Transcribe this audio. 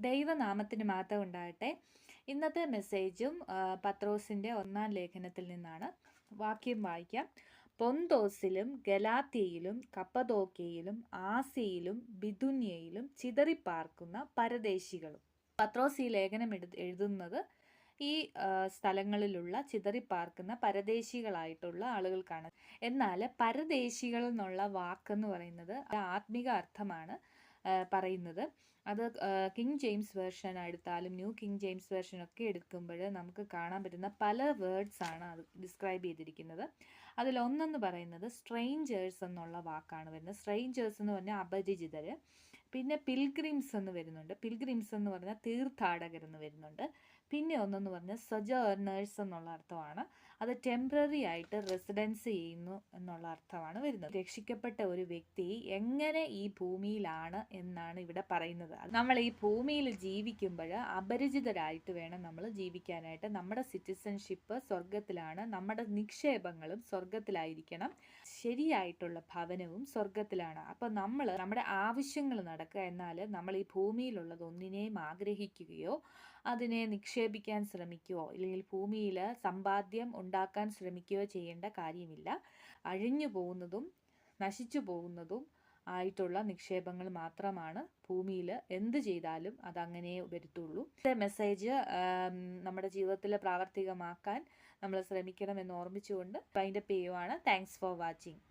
ദൈവനാമത്തിന് മഹത്വം ഉണ്ടാകട്ടെ. ഇന്നത്തെ മെസ്സേജും പത്രോസിൻ്റെ 1-ാം ലേഖനത്തിൽ നിന്നാണ്. വാക്യം വായിക്കാം. പൊന്തോസിലും ഗലാത്യയിലും കപ്പദോക്യയിലും ആസിയയിലും ബിഥുന്യയിലും ചിതറിപ്പാർക്കുന്ന പരദേശികളും. പത്രോസ് ഈ ലേഖനം എഴുതുന്നത് ഈ സ്ഥലങ്ങളിലുള്ള ചിതറിപ്പാർക്കുന്ന പരദേശികളായിട്ടുള്ള ആളുകൾക്കാണ്. എന്നാൽ പരദേശികൾ എന്നുള്ള വാക്കെന്ന് പറയുന്നത് ആത്മിക അർത്ഥമാണ് പറയുന്നത്. അത് കിങ് ജെയിംസ് വേർഷൻ എടുത്താലും ന്യൂ കിങ് ജെയിംസ് വേർഷൻ ഒക്കെ എടുക്കുമ്പോൾ നമുക്ക് കാണാൻ പറ്റുന്ന പല വേർഡ്സ് ആണ് അത് ഡിസ്ക്രൈബ് ചെയ്തിരിക്കുന്നത്. അതിലൊന്നെന്ന് പറയുന്നത് സ്ട്രേഞ്ചേഴ്സ് എന്നുള്ള വാക്കാണ് വരുന്നത്. സ്ട്രേഞ്ചേഴ്സ് എന്ന് പറഞ്ഞാൽ അപരിചിതർ. പിന്നെ പിൽഗ്രിംസ് എന്ന് വരുന്നുണ്ട്. പിൽഗ്രിംസ് എന്ന് പറഞ്ഞാൽ തീർത്ഥാടകരെന്ന് വരുന്നുണ്ട്. പിന്നെ ഒന്നെന്ന് പറഞ്ഞാൽ സൊജേർണേഴ്സ് എന്നുള്ള അർത്ഥമാണ്. അത് ടെമ്പററി ആയിട്ട് റെസിഡൻസ് ചെയ്യുന്നു എന്നുള്ള അർത്ഥമാണ് വരുന്നത്. രക്ഷിക്കപ്പെട്ട ഒരു വ്യക്തി എങ്ങനെ ഈ ഭൂമിയിലാണ് എന്നാണ് ഇവിടെ പറയുന്നത്. നമ്മൾ ഈ ഭൂമിയിൽ ജീവിക്കുമ്പോൾ അപരിചിതരായിട്ട് വേണം നമ്മൾ ജീവിക്കാനായിട്ട്. നമ്മുടെ സിറ്റിസൺഷിപ്പ് സ്വർഗത്തിലാണ്. നമ്മുടെ നിക്ഷേപങ്ങളും സ്വർഗത്തിലായിരിക്കണം. ശരിയായിട്ടുള്ള ഭവനവും സ്വർഗത്തിലാണ്. അപ്പം നമ്മൾ നമ്മുടെ ആവശ്യങ്ങൾ നടക്കുക. എന്നാൽ നമ്മൾ ഈ ഭൂമിയിലുള്ളത് ഒന്നിനെയും ആഗ്രഹിക്കുകയോ അതിനെ നിക്ഷേപിക്കാൻ ശ്രമിക്കുകയോ അല്ലെങ്കിൽ ഭൂമിയിൽ സമ്പാദ്യം ഉണ്ടാക്കാൻ ശ്രമിക്കുകയോ ചെയ്യേണ്ട കാര്യമില്ല. അഴിഞ്ഞു പോകുന്നതും നശിച്ചു പോകുന്നതും ആയിട്ടുള്ള നിക്ഷേപങ്ങൾ മാത്രമാണ് ഭൂമിയിൽ എന്ത് ചെയ്താലും അതങ്ങനെ വരുത്തുള്ളൂ. മെസ്സേജ് നമ്മുടെ ജീവിതത്തിൽ പ്രാവർത്തികമാക്കാൻ നമ്മൾ ശ്രമിക്കണം എന്ന് ഓർമ്മിച്ചുകൊണ്ട് വൈൻഡപ്പ് ചെയ്യുവാണ്. Thanks for watching.